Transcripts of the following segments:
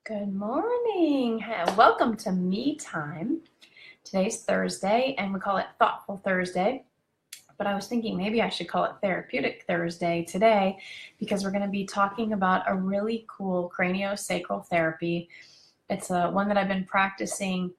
Good morning. Welcome to Me Time. Today's Thursday, and we call it Thoughtful Thursday. But I was thinking maybe I should call it Therapeutic Thursday today because we're going to be talking about a really cool craniosacral therapy. It's one that I've been practicing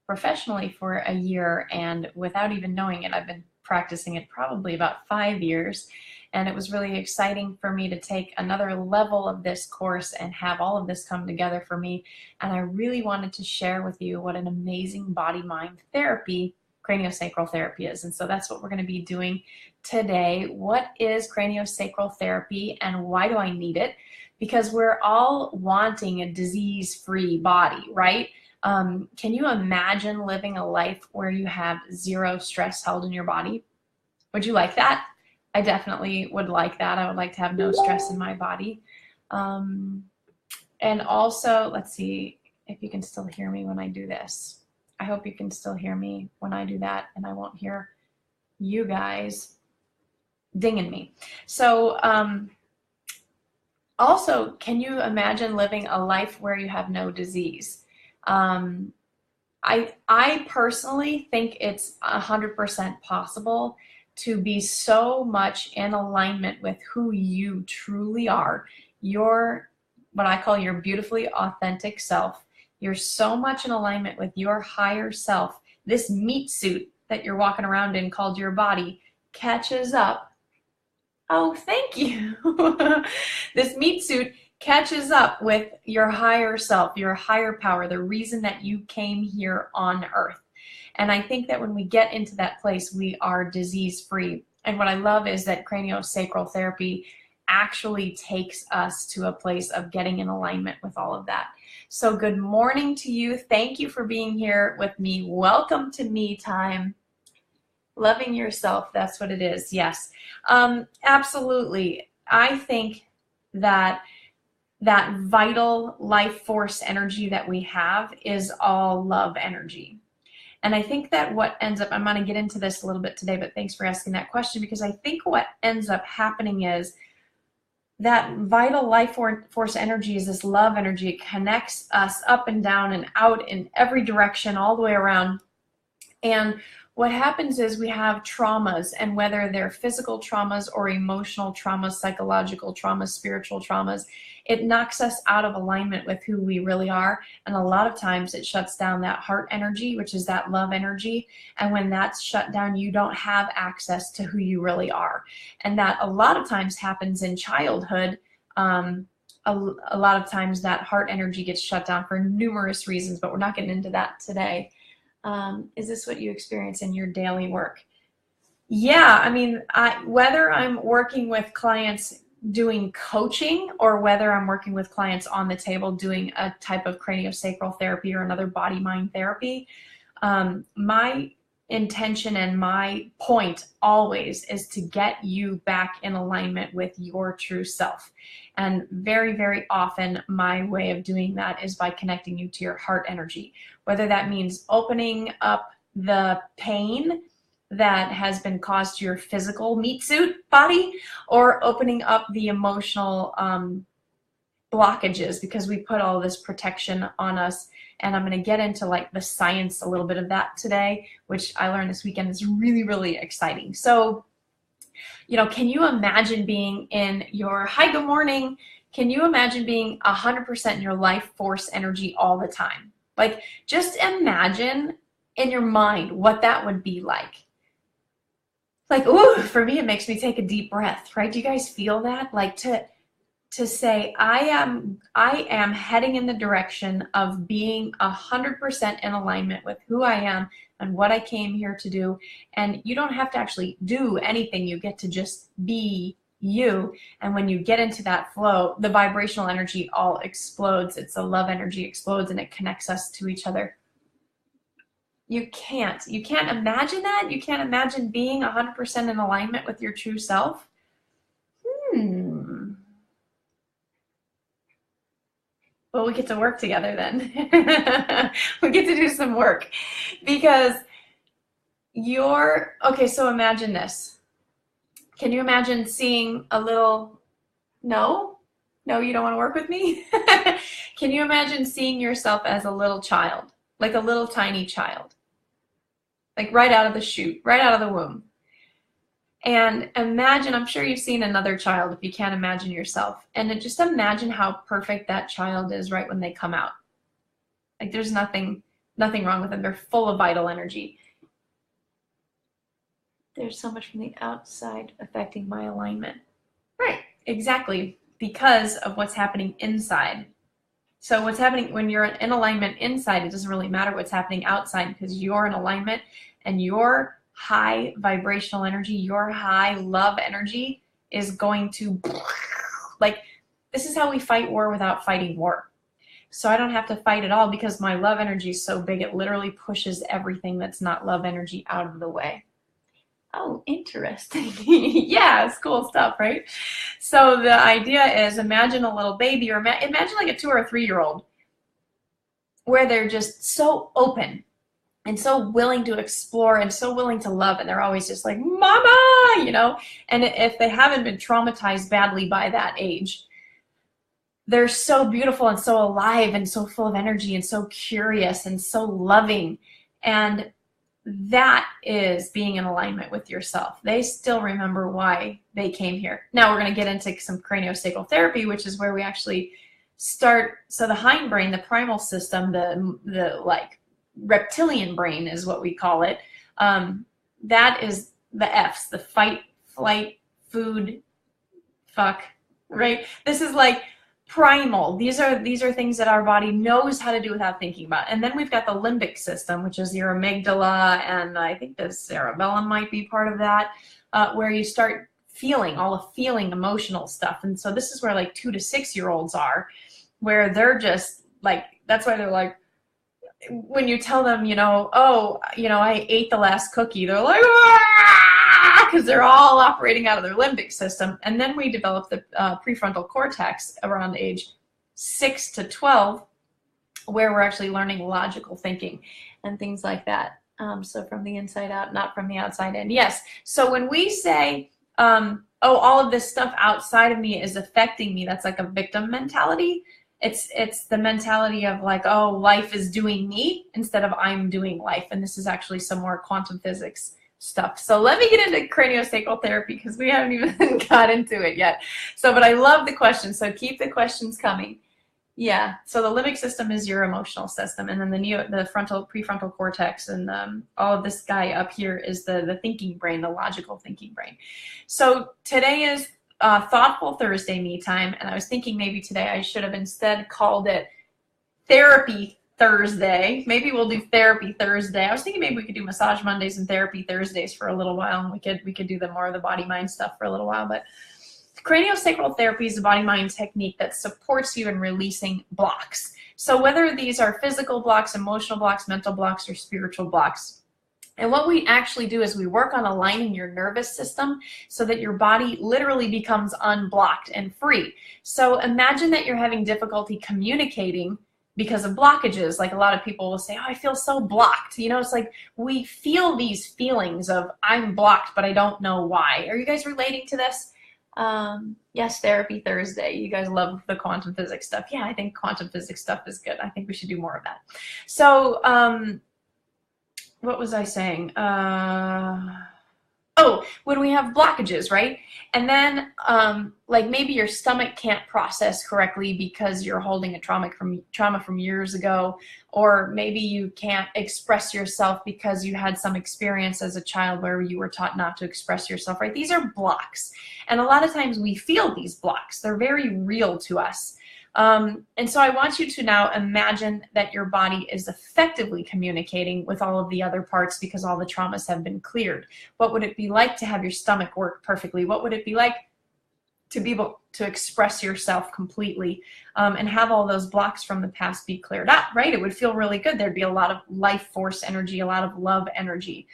professionally for a year, and without even knowing it, I've been practicing it probably about 5 years. And it was really exciting for me to take another level of this course and have all of this come together for me. And I really wanted to share with you what an amazing body-mind therapy craniosacral therapy is. And so that's what we're going to be doing today. What is craniosacral therapy and why do I need it? Because we're all wanting a disease-free body, right? Can you imagine living a life where you have zero stress held in your body? Would you like that? I definitely would like that. I would like to have no stress in my body. And also, let's see if you can still hear me when I do this. I hope you can still hear me when I do that, and I won't hear you guys dinging me. So also, can you imagine living a life where you have no disease? I personally think it's 100% possible to be so much in alignment with who you truly are, your, what I call your beautifully authentic self. You're so much in alignment with your higher self. This meat suit that you're walking around in called your body catches up. Oh, thank you. This meat suit catches up with your higher self, your higher power, the reason that you came here on earth. And I think that when we get into that place, we are disease-free. And what I love is that craniosacral therapy actually takes us to a place of getting in alignment with all of that. So good morning to you. Thank you for being here with me. Welcome to Me Time. Loving yourself, that's what it is. Yes, absolutely. I think that that vital life force energy that we have is all love energy. And I think that what ends up, I'm going to get into this a little bit today, but thanks for asking that question, because I think what ends up happening is that vital life force energy is this love energy. It connects us up and down and out in every direction, all the way around. And what happens is we have traumas, and whether they're physical traumas or emotional traumas, psychological traumas, spiritual traumas, it knocks us out of alignment with who we really are. And a lot of times it shuts down that heart energy, which is that love energy. And when that's shut down, you don't have access to who you really are. And that a lot of times happens in childhood. A lot of times that heart energy gets shut down for numerous reasons, but we're not getting into that today. Is this what you experience in your daily work? Yeah, I mean, whether I'm working with clients doing coaching or whether I'm working with clients on the table doing a type of craniosacral therapy or another body-mind therapy, my intention and my point always is to get you back in alignment with your true self. And very, very often my way of doing that is by connecting you to your heart energy, whether that means opening up the pain that has been caused to your physical meat suit body, or opening up the emotional blockages, because we put all this protection on us. And I'm going to get into like the science, a little bit of that today, which I learned this weekend is really, really exciting. So, you know, can you imagine being in your, hi, good morning. Can you imagine being 100% in your life force energy all the time? Like, just imagine in your mind what that would be like. Like, ooh, for me, it makes me take a deep breath, right? Do you guys feel that? Like to say, I am heading in the direction of being 100% in alignment with who I am and what I came here to do. And you don't have to actually do anything. You get to just be you. And when you get into that flow, the vibrational energy all explodes. It's the love energy explodes, and it connects us to each other. You can't imagine that? You can't imagine being 100% in alignment with your true self? Well, we get to work together then. We get to do some work, because okay, so imagine this. Can you imagine seeing a little, no, you don't want to work with me? Can you imagine seeing yourself as a little child, like a little tiny child, like right out of the chute, right out of the womb? And imagine, I'm sure you've seen another child if you can't imagine yourself, and then just imagine how perfect that child is right when they come out. Like there's nothing wrong with them. They're full of vital energy. There's so much from the outside affecting my alignment. Right, exactly, because of what's happening inside. So what's happening when you're in alignment inside, it doesn't really matter what's happening outside, because you're in alignment and your high vibrational energy, your high love energy is going to, like, this is how we fight war without fighting war. So I don't have to fight at all because my love energy is so big, it literally pushes everything that's not love energy out of the way. Oh, interesting. Yeah, it's cool stuff, right? So the idea is, imagine a little baby, or imagine like a 2 or 3-year-old, where they're just so open and so willing to explore and so willing to love, and they're always just like, mama, you know? And if they haven't been traumatized badly by that age, they're so beautiful and so alive and so full of energy and so curious and so loving. And that is being in alignment with yourself. They still remember why they came here. Now we're going to get into some CranioSacral Therapy, which is where we actually start. So the hindbrain, the primal system, the like reptilian brain is what we call it. That is the F's, the fight, flight, food, fuck, right? This is like primal. These are things that our body knows how to do without thinking about. And then we've got the limbic system, which is your amygdala, and I think the cerebellum might be part of that, where you start feeling all the feeling emotional stuff. And so this is where like 2 to 6-year-olds are, where they're just like, that's why they're like, when you tell them, you know, oh, you know, I ate the last cookie, they're like, because they're all operating out of their limbic system. And then we develop the prefrontal cortex around age 6 to 12, where we're actually learning logical thinking and things like that. So from the inside out, not from the outside in. Yes. So when we say, oh, all of this stuff outside of me is affecting me, that's like a victim mentality. It's the mentality of like, oh, life is doing me instead of I'm doing life. And this is actually some more quantum physics stuff. So let me get into CranioSacral Therapy because we haven't even got into it yet. So, but I love the questions. So keep the questions coming. Yeah. So the limbic system is your emotional system, and then the prefrontal cortex, and all of this guy up here is the thinking brain, the logical thinking brain. So today is Thoughtful Thursday me time, and I was thinking maybe today I should have instead called it Therapy Thursday. Maybe we'll do Therapy Thursday. I was thinking maybe we could do Massage Mondays and Therapy Thursdays for a little while, and we could do the more of the body mind stuff for a little while. But CranioSacral Therapy is a body mind technique that supports you in releasing blocks. So whether these are physical blocks, emotional blocks, mental blocks, or spiritual blocks. And what we actually do is we work on aligning your nervous system so that your body literally becomes unblocked and free. So imagine that you're having difficulty communicating because of blockages. Like a lot of people will say, oh, I feel so blocked. You know, it's like we feel these feelings of I'm blocked, but I don't know why. Are you guys relating to this? Yes, Therapy Thursday. You guys love the quantum physics stuff. Yeah, I think quantum physics stuff is good. I think we should do more of that. So, what was I saying? Oh, when we have blockages, right? And then like maybe your stomach can't process correctly because you're holding a trauma from years ago, or maybe you can't express yourself because you had some experience as a child where you were taught not to express yourself, right? These are blocks. And a lot of times we feel these blocks. They're very real to us. And so I want you to now imagine that your body is effectively communicating with all of the other parts because all the traumas have been cleared. What would it be like to have your stomach work perfectly? What would it be like to be able to express yourself completely and have all those blocks from the past be cleared up, right? It would feel really good. There'd be a lot of life force energy, a lot of love energy.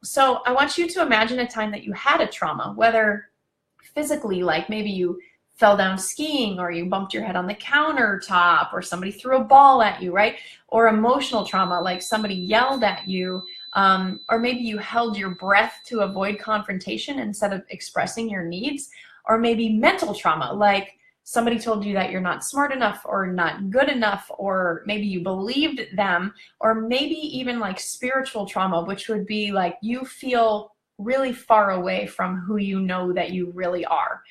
So I want you to imagine a time that you had a trauma, whether physically, like maybe you fell down skiing, or you bumped your head on the countertop, or somebody threw a ball at you, right? Or emotional trauma, like somebody yelled at you, or maybe you held your breath to avoid confrontation instead of expressing your needs. Or maybe mental trauma, like somebody told you that you're not smart enough or not good enough, or maybe you believed them, or maybe even like spiritual trauma, which would be like you feel really far away from who you know that you really are.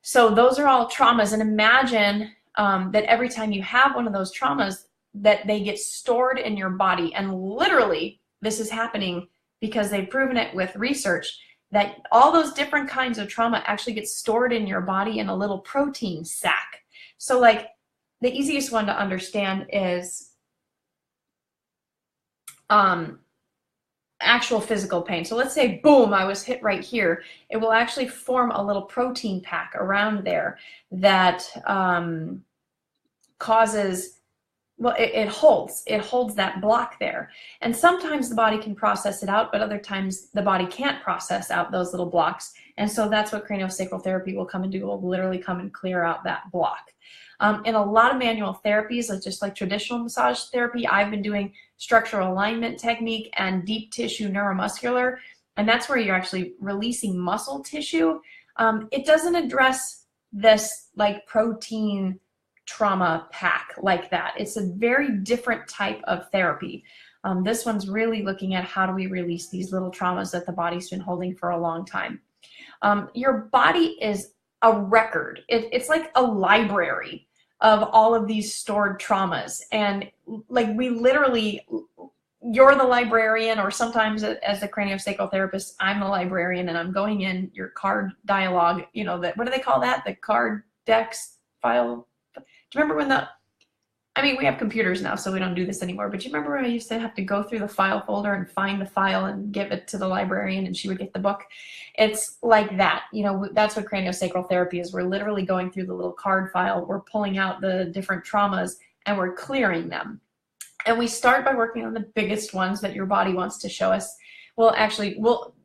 So those are all traumas. And imagine that every time you have one of those traumas, that they get stored in your body. And literally, this is happening because they've proven it with research, that all those different kinds of trauma actually get stored in your body in a little protein sac. So like the easiest one to understand is actual physical pain. So let's say, boom, I was hit right here. It will actually form a little protein pack around there that causes, well, it holds that block there. And sometimes the body can process it out, but other times the body can't process out those little blocks. And so that's what craniosacral therapy will come and do. It will literally come and clear out that block. In a lot of manual therapies, just like traditional massage therapy, I've been doing structural alignment technique and deep tissue neuromuscular, and that's where you're actually releasing muscle tissue. It doesn't address this like protein trauma pack like that. It's a very different type of therapy. This one's really looking at how do we release these little traumas that the body's been holding for a long time. Your body is a record. It's like a library of all of these stored traumas. And like we literally, you're the librarian, or sometimes as the craniosacral therapist, I'm the librarian, and I'm going in your card dialogue, you know, that, what do they call that? The card decks file. Do you remember when I mean, we have computers now, so we don't do this anymore, but you remember when I used to have to go through the file folder and find the file and give it to the librarian and she would get the book? It's like that. You know, that's what craniosacral therapy is. We're literally going through the little card file. We're pulling out the different traumas and we're clearing them. And we start by working on the biggest ones that your body wants to show us. Well, actually,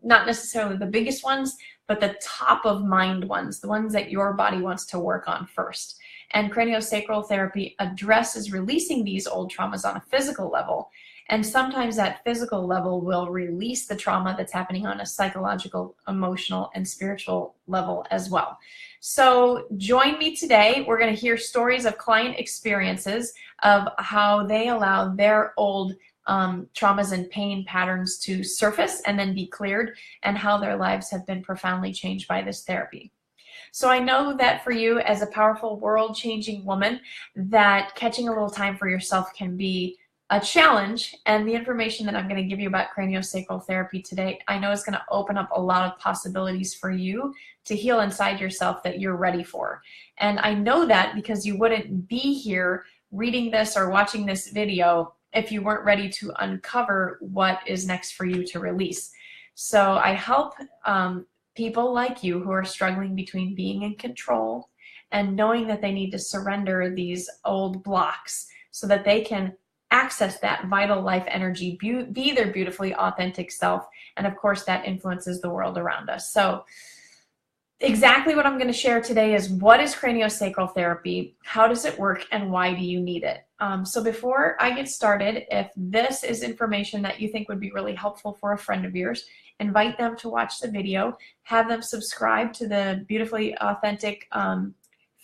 not necessarily the biggest ones, but the top of mind ones, the ones that your body wants to work on first. And craniosacral therapy addresses releasing these old traumas on a physical level. And sometimes that physical level will release the trauma that's happening on a psychological, emotional, and spiritual level as well. So join me today. We're going to hear stories of client experiences of how they allow their old traumas and pain patterns to surface and then be cleared, and how their lives have been profoundly changed by this therapy. So I know that for you as a powerful, world-changing woman, that catching a little time for yourself can be a challenge, and the information that I'm going to give you about craniosacral therapy today, I know is going to open up a lot of possibilities for you to heal inside yourself that you're ready for. And I know that because you wouldn't be here reading this or watching this video if you weren't ready to uncover what is next for you to release. So I help people like you who are struggling between being in control and knowing that they need to surrender these old blocks so that they can access that vital life energy, be their beautifully authentic self, and of course that influences the world around us. So exactly what I'm going to share today is, what is craniosacral therapy, how does it work, and why do you need it? So before I get started, if this is information that you think would be really helpful for a friend of yours, invite them to watch the video, have them subscribe to the Beautifully Authentic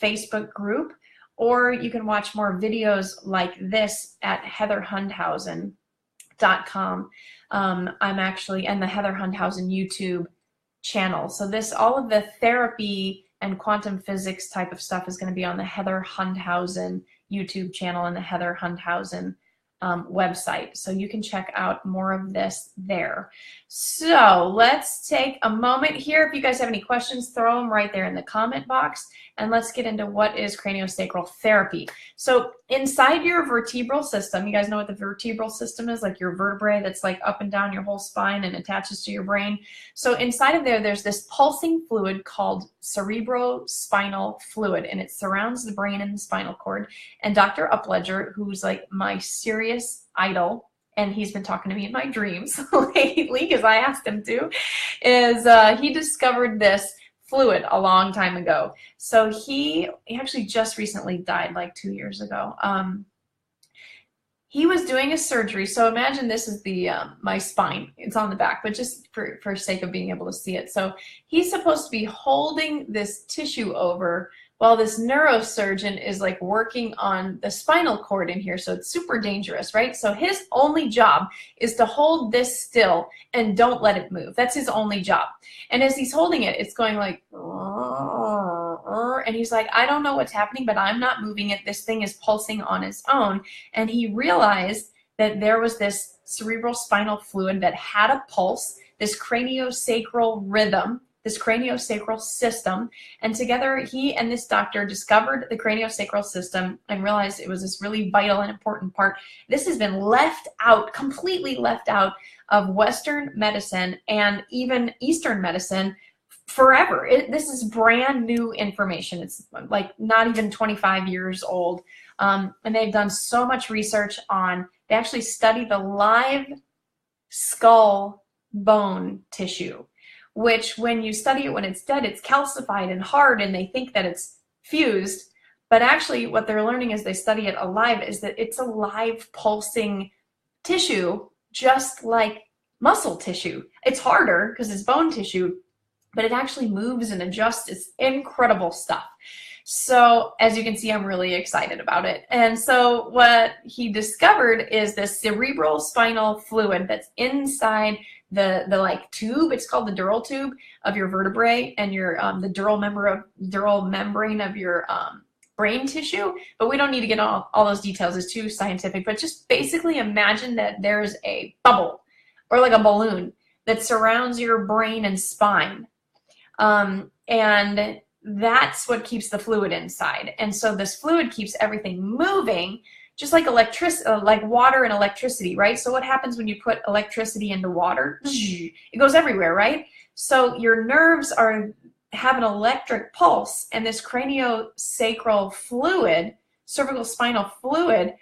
Facebook group, or you can watch more videos like this at heatherhundhausen.com. I'm actually, and the Heather Hundhausen YouTube channel. So all of the therapy and quantum physics type of stuff is going to be on the Heather Hundhausen YouTube channel and the Heather Hundhausen website. So you can check out more of this there. So let's take a moment here. If you guys have any questions, throw them right there in the comment box, and let's get into what is craniosacral therapy. So inside your vertebral system, you guys know what the vertebral system is, like your vertebrae that's like up and down your whole spine and attaches to your brain. So inside of there's this pulsing fluid called cerebrospinal fluid, and it surrounds the brain and the spinal cord. And Dr. Upledger, who's like my serious idol, and he's been talking to me in my dreams lately because I asked him to, is he discovered this fluid a long time ago. So he actually just recently died, like 2 years ago. He was doing a surgery. So imagine this is the my spine. It's on the back, but just for sake of being able to see it. So he's supposed to be holding this tissue over Well, this neurosurgeon is like working on the spinal cord in here, so it's super dangerous, right? So his only job is to hold this still and don't let it move. That's his only job. And as he's holding it, it's going like, and he's like, I don't know what's happening, but I'm not moving it. This thing is pulsing on its own. And he realized that there was this cerebral spinal fluid that had a pulse, this craniosacral rhythm, this craniosacral system, and together he and this doctor discovered the craniosacral system and realized it was this really vital and important part. This has been left out, completely left out of Western medicine and even Eastern medicine forever. This is brand new information. It's like not even 25 years old. And they've done so much research on, they actually study the live skull bone tissue, which when you study it when it's dead, it's calcified and hard and they think that it's fused. But actually what they're learning as they study it alive is that it's a live pulsing tissue, just like muscle tissue. It's harder because it's bone tissue, but it actually moves and adjusts. It's incredible stuff. So as you can see, I'm really excited about it. And so what he discovered is this cerebral spinal fluid that's inside the like tube. It's called the dural tube of your vertebrae and your the dural membrane of your brain tissue. But we don't need to get all those details. It's too scientific. But just basically imagine that there's a bubble or like a balloon that surrounds your brain and spine. And that's what keeps the fluid inside. And so this fluid keeps everything moving, just like like water and electricity, right? So what happens when you put electricity into water? It goes everywhere, right? So your nerves have an electric pulse, and this craniosacral fluid, cervical spinal fluid,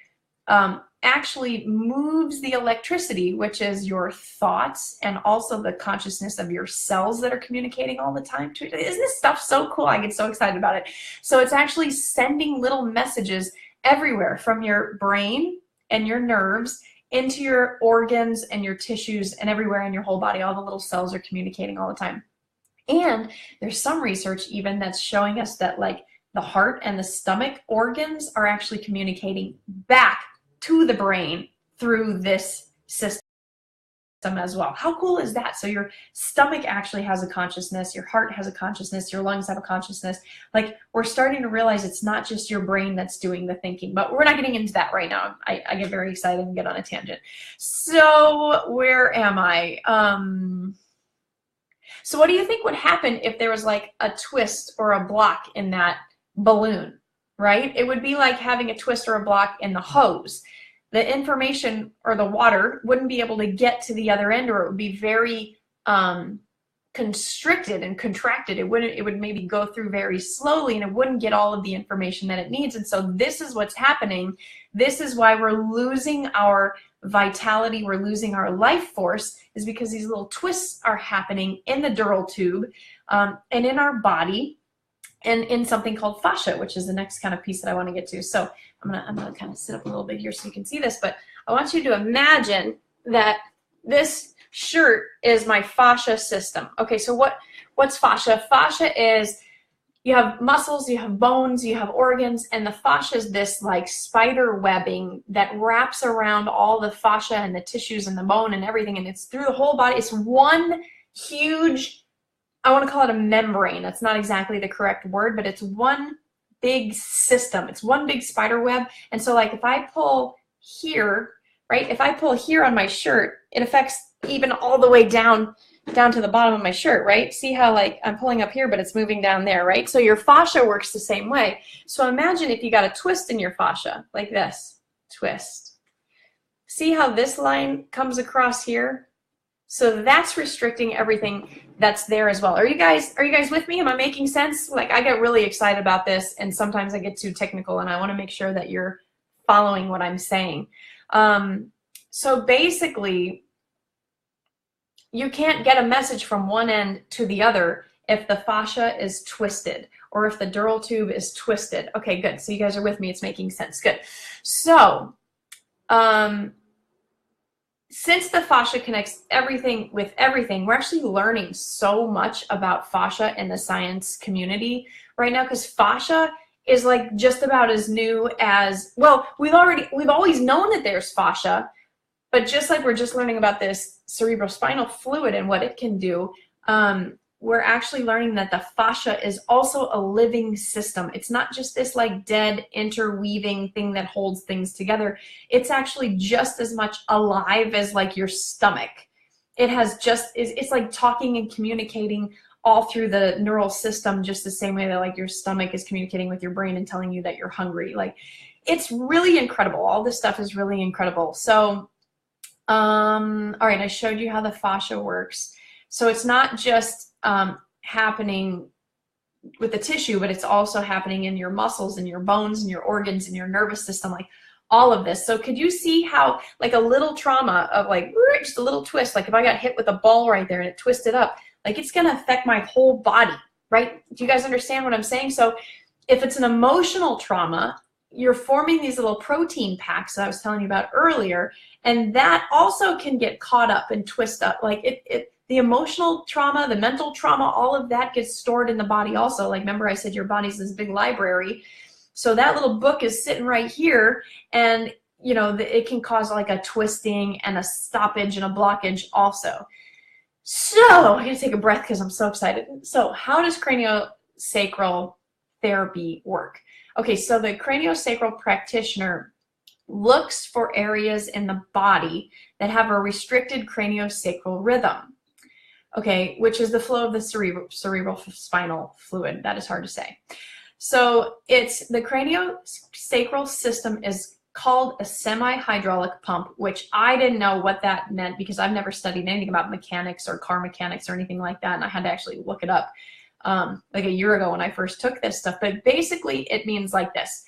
actually moves the electricity, which is your thoughts and also the consciousness of your cells that are communicating all the time to it. Isn't this stuff so cool? I get so excited about it. So it's actually sending little messages everywhere from your brain and your nerves into your organs and your tissues and everywhere in your whole body. All the little cells are communicating all the time. And there's some research even that's showing us that like the heart and the stomach organs are actually communicating back to the brain through this system as well. How cool is that? So your stomach actually has a consciousness, your heart has a consciousness, your lungs have a consciousness. Like we're starting to realize it's not just your brain that's doing the thinking, but we're not getting into that right now. I get very excited and get on a tangent. So where am I? So what do you think would happen if there was like a twist or a block in that balloon, right? It would be like having a twist or a block in the hose. The information or the water wouldn't be able to get to the other end, or it would be very constricted and contracted. It would maybe go through very slowly and it wouldn't get all of the information that it needs. And so this is what's happening. This is why we're losing our vitality, we're losing our life force, is because these little twists are happening in the dural tube and in our body and in something called fascia, which is the next kind of piece that I want to get to. So I'm gonna kind of sit up a little bit here so you can see this, but I want you to imagine that this shirt is my fascia system. Okay, so what's fascia? Fascia is, you have muscles, you have bones, you have organs, and the fascia is this like spider webbing that wraps around all the fascia and the tissues and the bone and everything, and it's through the whole body. It's one huge, I want to call it a membrane. That's not exactly the correct word, but it's one big system. It's one big spider web. And so like if I pull here, right, if I pull here on my shirt, it affects even all the way down to the bottom of my shirt, right? See how like I'm pulling up here, but it's moving down there, right? So your fascia works the same way. So imagine if you got a twist in your fascia, like this, twist. See how this line comes across here? So that's restricting everything that's there as well. Are you guys with me? Am I making sense? Like I get really excited about this, and sometimes I get too technical, and I want to make sure that you're following what I'm saying. So basically, you can't get a message from one end to the other if the fascia is twisted or if the dural tube is twisted. Okay, good. So you guys are with me. It's making sense. Good. So since the fascia connects everything with everything, we're actually learning so much about fascia in the science community. right now, because fascia is like just about as new as, well, we've always known that there's fascia, but just like we're just learning about this cerebrospinal fluid and what it can do, we're actually learning that the fascia is also a living system. It's not just this like dead interweaving thing that holds things together. It's actually just as much alive as like your stomach. It has just, it's like talking and communicating all through the neural system, just the same way that like your stomach is communicating with your brain and telling you that you're hungry. Like, it's really incredible. All this stuff is really incredible. So, all right, I showed you how the fascia works. So it's not just happening with the tissue, but it's also happening in your muscles and your bones and your organs and your nervous system, like all of this. So could you see how like a little trauma of like just a little twist, like if I got hit with a ball right there and it twisted up, like it's gonna affect my whole body, right? Do you guys understand what I'm saying? So if it's an emotional trauma, you're forming these little protein packs that I was telling you about earlier, and that also can get caught up and twist up. Like the emotional trauma, the mental trauma, all of that gets stored in the body also. Like, remember I said your body's this big library. So that little book is sitting right here, and you know, it can cause like a twisting and a stoppage and a blockage also. So I gotta take a breath because I'm so excited. So how does craniosacral therapy work? Okay, so the craniosacral practitioner looks for areas in the body that have a restricted craniosacral rhythm, okay, which is the flow of the cerebral spinal fluid. That is hard to say. So it's the craniosacral system is called a semi-hydraulic pump, which I didn't know what that meant because I've never studied anything about mechanics or car mechanics or anything like that, and I had to actually look it up like a year ago when I first took this stuff. But basically it means like this.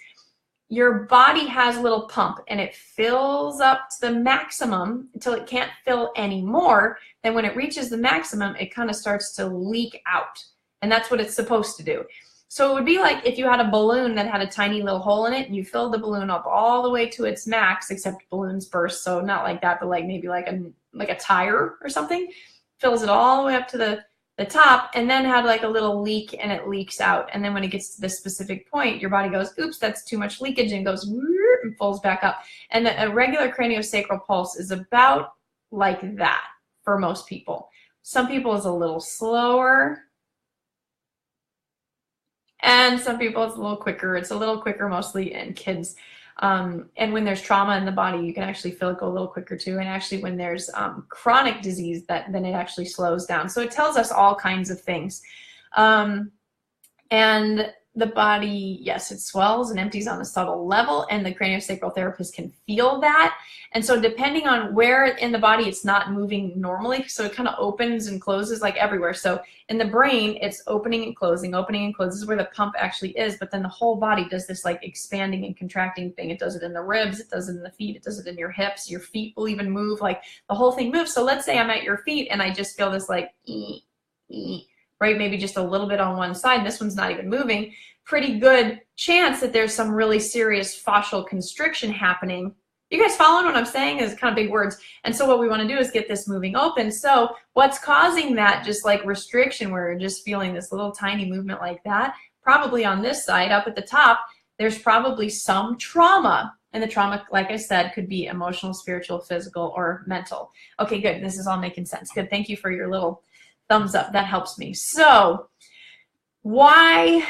Your body has a little pump and it fills up to the maximum until it can't fill anymore. Then when it reaches the maximum, it kind of starts to leak out. And that's what it's supposed to do. So it would be like if you had a balloon that had a tiny little hole in it and you filled the balloon up all the way to its max, except balloons burst. So not like that, but like maybe like a tire or something, fills it all the way up to the top, and then had like a little leak and it leaks out. And then when it gets to this specific point, your body goes, oops, that's too much leakage, and goes and pulls back up. And a regular craniosacral pulse is about like that for most people. Some people is a little slower, and some people it's a little quicker. It's a little quicker mostly in kids. And when there's trauma in the body, you can actually feel it go a little quicker too. And actually when there's chronic disease, then it actually slows down. So it tells us all kinds of things. And the body, yes, it swells and empties on a subtle level, and the craniosacral therapist can feel that. And so depending on where in the body it's not moving normally, so it kind of opens and closes like everywhere. So in the brain, it's opening and closing is where the pump actually is, but then the whole body does this like expanding and contracting thing. It does it in the ribs, it does it in the feet, it does it in your hips, your feet will even move, like the whole thing moves. So let's say I'm at your feet and I just feel this like right? Maybe just a little bit on one side. This one's not even moving. Pretty good chance that there's some really serious fascial constriction happening. You guys following what I'm saying? Is kind of big words. And so what we want to do is get this moving open. So what's causing that just like restriction where you're just feeling this little tiny movement like that? Probably on this side up at the top, there's probably some trauma. And the trauma, like I said, could be emotional, spiritual, physical, or mental. Okay, good. This is all making sense. Good. Thank you for your little thumbs up. That helps me. So why?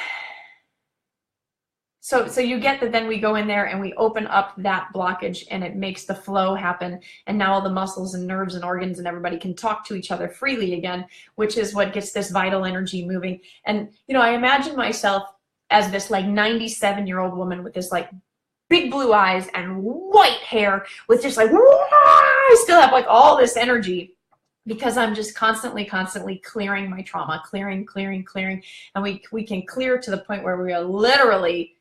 So you get that then we go in there and we open up that blockage and it makes the flow happen. And now all the muscles and nerves and organs and everybody can talk to each other freely again, which is what gets this vital energy moving. And, you know, I imagine myself as this like 97-year-old woman with this like big blue eyes and white hair with just like, I still have like all this energy, because I'm just constantly clearing my trauma, clearing. And we can clear to the point where we are literally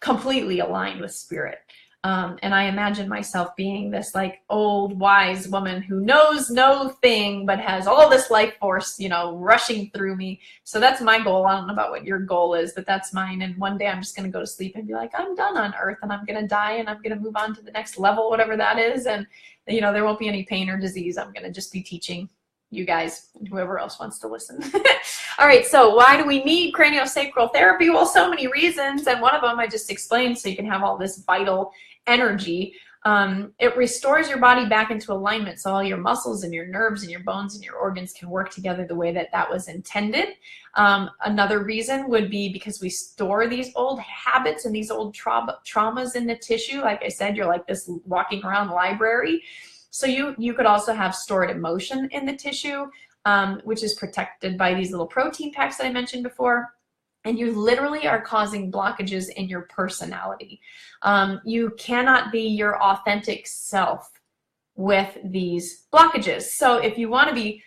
completely aligned with spirit. And I imagine myself being this like old wise woman who knows no thing but has all this life force, you know, rushing through me. So that's my goal. I don't know about what your goal is, but that's mine. And one day I'm just going to go to sleep and be like, I'm done on earth and I'm going to die and I'm going to move on to the next level, whatever that is. And, you know, there won't be any pain or disease. I'm going to just be teaching, you guys, whoever else wants to listen. All right, so why do we need craniosacral therapy? Well, so many reasons, and one of them I just explained, so you can have all this vital energy. It restores your body back into alignment, so all your muscles and your nerves and your bones and your organs can work together the way that that was intended. Another reason would be because we store these old habits and these old traumas in the tissue. Like I said, you're like this walking around library. So you could also have stored emotion in the tissue, which is protected by these little protein packs that I mentioned before. And you literally are causing blockages in your personality. You cannot be your authentic self with these blockages. So if you want to be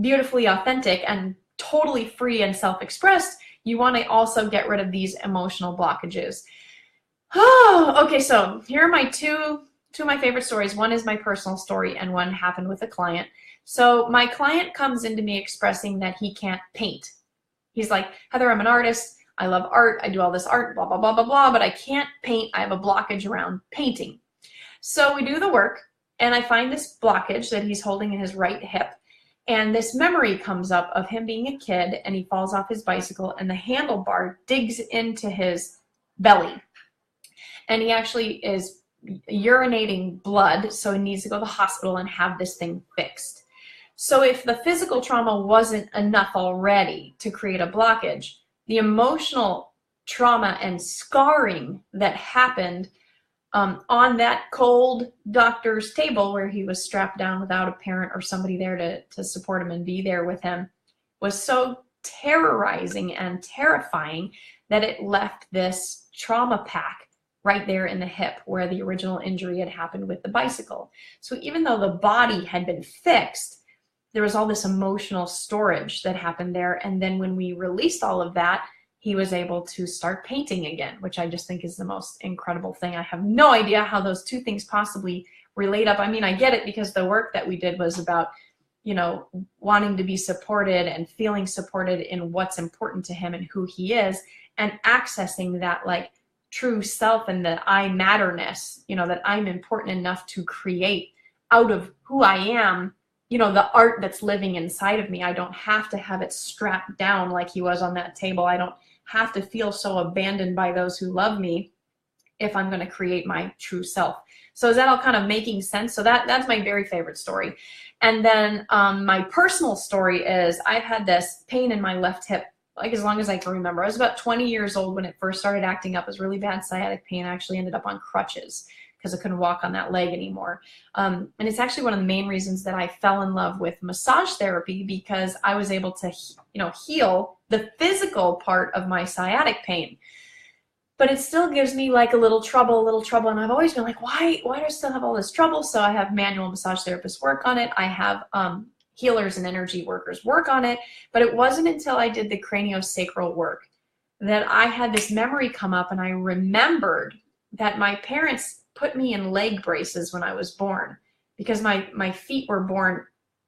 beautifully authentic and totally free and self-expressed, you want to also get rid of these emotional blockages. Oh, okay, so here are my two of my favorite stories. One is my personal story and one happened with a client. So my client comes into me expressing that he can't paint. He's like, Heather, I'm an artist. I love art. I do all this art, blah, blah, blah, blah, blah, but I can't paint. I have a blockage around painting. So we do the work and I find this blockage that he's holding in his right hip. And this memory comes up of him being a kid and he falls off his bicycle and the handlebar digs into his belly. And he actually is urinating blood, so he needs to go to the hospital and have this thing fixed. So if the physical trauma wasn't enough already to create a blockage, the emotional trauma and scarring that happened on that cold doctor's table where he was strapped down without a parent or somebody there to support him and be there with him was so terrorizing and terrifying that it left this trauma pack right there in the hip where the original injury had happened with the bicycle. So even though the body had been fixed, there was all this emotional storage that happened there. And then when we released all of that, he was able to start painting again, which I just think is the most incredible thing. I have no idea how those two things possibly relate up. I mean, I get it because the work that we did was about, you know, wanting to be supported and feeling supported in what's important to him and who he is, and accessing that like true self and the I matterness, you know, that I'm important enough to create out of who I am, you know, the art that's living inside of me. I don't have to have it strapped down like he was on that table. I don't have to feel so abandoned by those who love me if I'm going to create my true self. So is that all kind of making sense? So that's my very favorite story. And then my personal story is I've had this pain in my left hip like as long as I can remember. I was about 20 years old when it first started acting up. It was really bad sciatic pain. I actually ended up on crutches because I couldn't walk on that leg anymore. And it's actually one of the main reasons that I fell in love with massage therapy, because I was able to, heal the physical part of my sciatic pain. But it still gives me like a little trouble. And I've always been like, why do I still have all this trouble? So I have manual massage therapists work on it. I have healers and energy workers work on it. But it wasn't until I did the craniosacral work that I had this memory come up, and I remembered that my parents put me in leg braces when I was born, because my feet were born,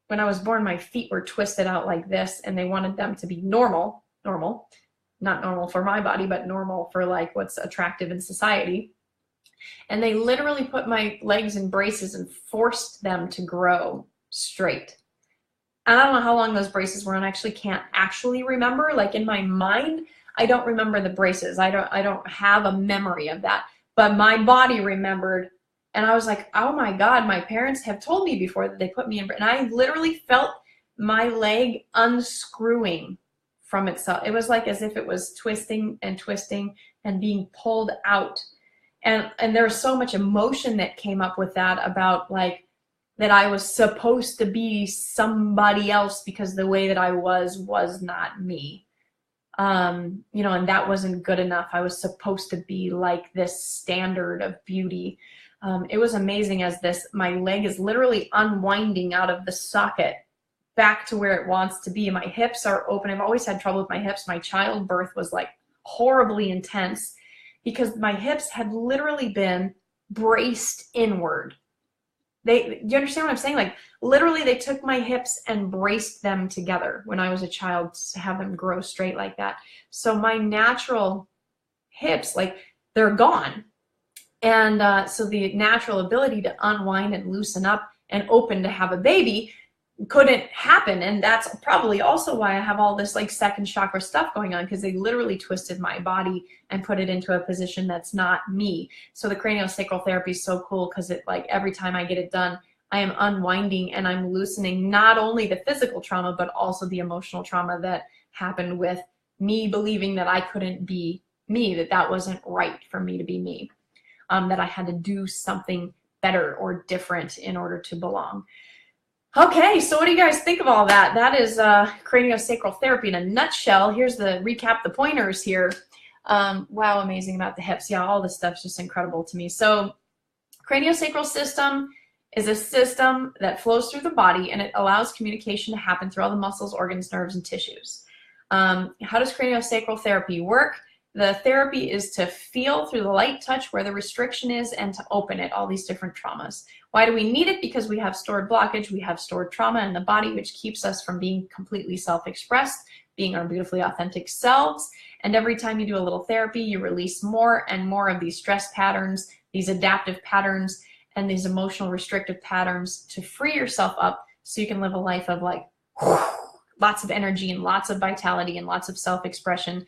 when I was born, my feet were twisted out like this, and they wanted them to be normal, not normal for my body, but normal for like what's attractive in society. And they literally put my legs in braces and forced them to grow straight. And I don't know how long those braces were, and I actually can't actually remember. Like in my mind, I don't remember the braces. I don't have a memory of that. But my body remembered, and I was like, oh my God, my parents have told me before that they put me in, and I literally felt my leg unscrewing from itself. It was like as if it was twisting and being pulled out. And there was so much emotion that came up with that, about like that I was supposed to be somebody else because the way that I was not me. And that wasn't good enough. I was supposed to be like this standard of beauty. It was amazing as my leg is literally unwinding out of the socket back to where it wants to be. My hips are open. I've always had trouble with my hips. My childbirth was like horribly intense because my hips had literally been braced inward. You understand what I'm saying? Like literally they took my hips and braced them together when I was a child to have them grow straight like that. So my natural hips, like they're gone. And so the natural ability to unwind and loosen up and open to have a baby couldn't happen. And that's probably also why I have all this like second chakra stuff going on, because they literally twisted my body and put it into a position that's not me. So the craniosacral therapy is so cool because it, like, every time I get it done, I am unwinding and I'm loosening not only the physical trauma, but also the emotional trauma that happened with me believing that I couldn't be me, that that wasn't right for me to be me, that I had to do something better or different in order to belong. Okay, so what do you guys think of all that? That is craniosacral therapy in a nutshell. Here's the recap, the pointers here. Wow, amazing about the hips. Yeah, all this stuff's just incredible to me. So craniosacral system is a system that flows through the body, and it allows communication to happen through all the muscles, organs, nerves, and tissues. How does craniosacral therapy work? The therapy is to feel through the light touch where the restriction is and to open it, all these different traumas. Why do we need it? Because we have stored blockage, we have stored trauma in the body, which keeps us from being completely self-expressed, being our beautifully authentic selves. And every time you do a little therapy, you release more and more of these stress patterns, these adaptive patterns, and these emotional restrictive patterns to free yourself up so you can live a life of like lots of energy and lots of vitality and lots of self-expression,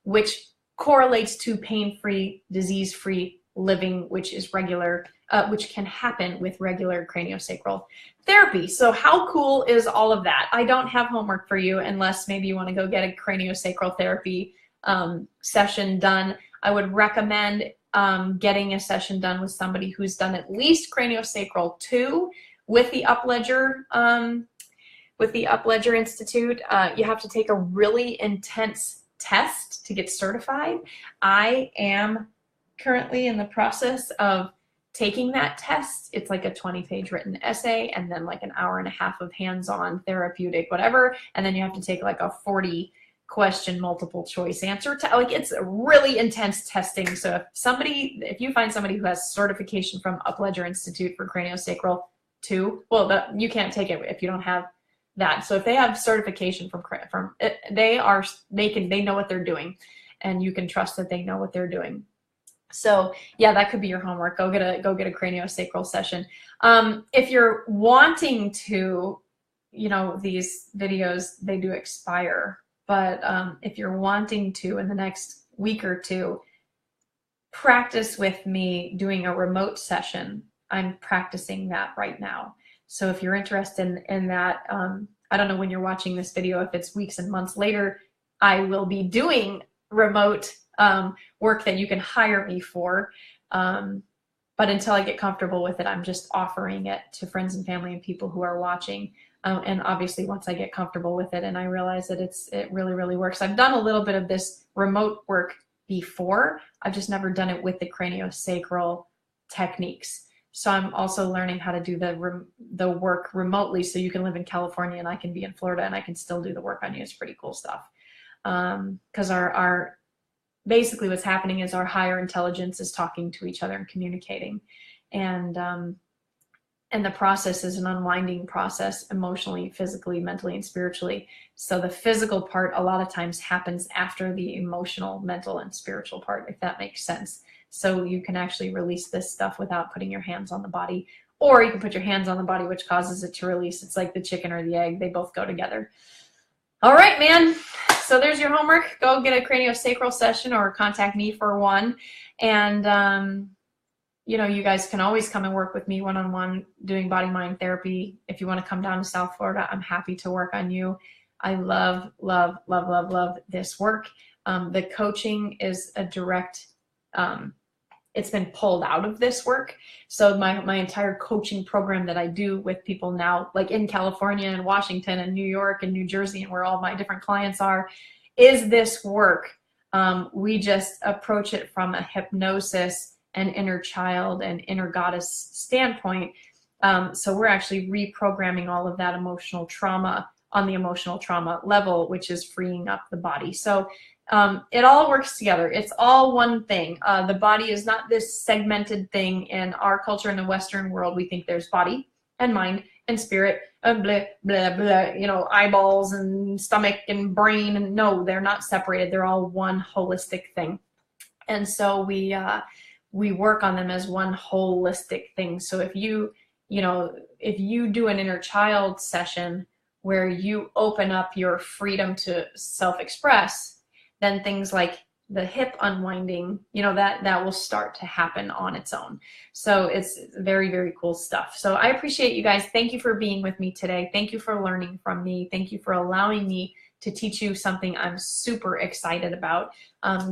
which correlates to pain-free, disease-free living, which is regular, which can happen with regular craniosacral therapy. So how cool is all of that? I don't have homework for you unless maybe you want to go get a craniosacral therapy session done. I would recommend getting a session done with somebody who's done at least craniosacral 2 with the Upledger Institute. You have to take a really intense test to get certified. I am currently in the process of taking that test. It's like a 20-page written essay and then like an hour and a half of hands-on therapeutic whatever, and then you have to take like a 40-question multiple choice answer. Like, it's a really intense testing. So if you find somebody who has certification from Upledger Institute for craniosacral 2, well, you can't take it if you don't have that. So if they have certification they know what they're doing, and you can trust that they know what they're doing. So yeah, that could be your homework. Go get a craniosacral session. If you're wanting to, these videos, they do expire, but if you're wanting to, in the next week or two, practice with me doing a remote session. I'm practicing that right now. So if you're interested in that, I don't know when you're watching this video, if it's weeks and months later, I will be doing remote work that you can hire me for. But until I get comfortable with it, I'm just offering it to friends and family and people who are watching. And obviously once I get comfortable with it and I realize that it really, really works. I've done a little bit of this remote work before. I've just never done it with the craniosacral techniques. So I'm also learning how to do the work remotely, so you can live in California and I can be in Florida and I can still do the work on you. It's pretty cool stuff. Because basically what's happening is our higher intelligence is talking to each other and communicating. And the process is an unwinding process emotionally, physically, mentally, and spiritually. So the physical part a lot of times happens after the emotional, mental, and spiritual part, if that makes sense. So you can actually release this stuff without putting your hands on the body, or you can put your hands on the body, which causes it to release. It's like the chicken or the egg. They both go together. All right, man. So there's your homework. Go get a craniosacral session or contact me for one. And, you guys can always come and work with me one-on-one doing body-mind therapy. If you want to come down to South Florida, I'm happy to work on you. I love, love, love, love, love this work. The coaching is a direct, it's been pulled out of this work. So my entire coaching program that I do with people now, like in California and Washington and New York and New Jersey and where all my different clients are, is this work. We just approach it from a hypnosis and inner child and inner goddess standpoint. So we're actually reprogramming all of that emotional trauma on the emotional trauma level, which is freeing up the body. So it all works together. It's all one thing. The body is not this segmented thing. In our culture, in the Western world, we think there's body and mind and spirit and blah, blah, blah, eyeballs and stomach and brain. And no, they're not separated. They're all one holistic thing. And so we work on them as one holistic thing. So if you you know, if you do an inner child session where you open up your freedom to self-express, then things like the hip unwinding, you know, that will start to happen on its own. So it's very, very cool stuff. So I appreciate you guys. Thank you for being with me today. Thank you for learning from me. Thank you for allowing me to teach you something I'm super excited about.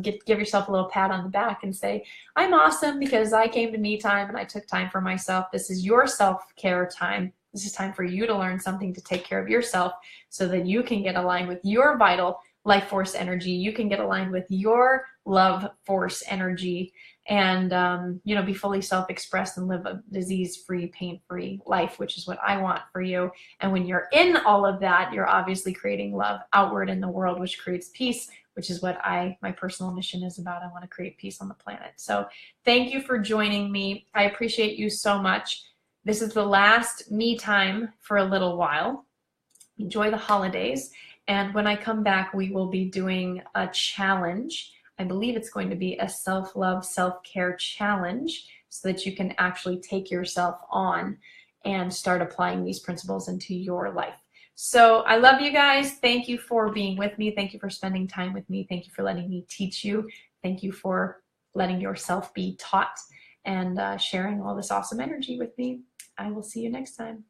Give yourself a little pat on the back and say, I'm awesome because I came to me time and I took time for myself. This is your self-care time. This is time for you to learn something to take care of yourself so that you can get aligned with your vital life force energy. You can get aligned with your love force energy and, you know, be fully self-expressed and live a disease-free, pain-free life, which is what I want for you. And when you're in all of that, you're obviously creating love outward in the world, which creates peace, which is what my personal mission is about. I want to create peace on the planet. So thank you for joining me. I appreciate you so much. This is the last me time for a little while. Enjoy the holidays. And when I come back, we will be doing a challenge. I believe it's going to be a self-love, self-care challenge so that you can actually take yourself on and start applying these principles into your life. So I love you guys. Thank you for being with me. Thank you for spending time with me. Thank you for letting me teach you. Thank you for letting yourself be taught and sharing all this awesome energy with me. I will see you next time.